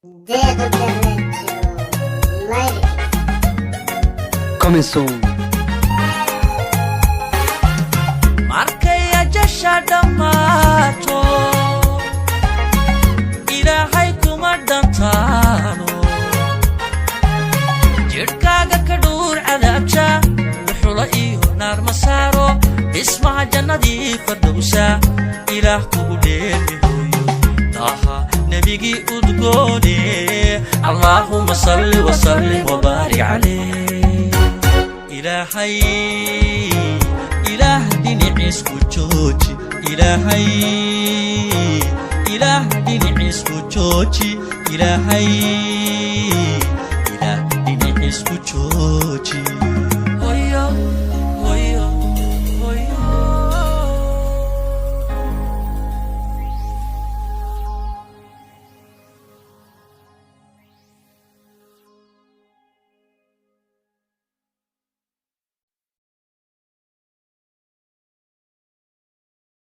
Dedo Internet Live. Começou. markay ajasha dhamaato ilaahay kuma dhantaano jirkaaga ka dhuur cadaabta wuxula iyo naar ma saaro dhismaha jannadii fardowsa ilaah kugu dheermihoyo taaha nabigii udgoone allahumma salli wa sallim wa baarik calayh ilaahay إله دين عيسكو جوجي إلهي إله دين عيسكو جوجي إلهي إله دين عيسكو جوجي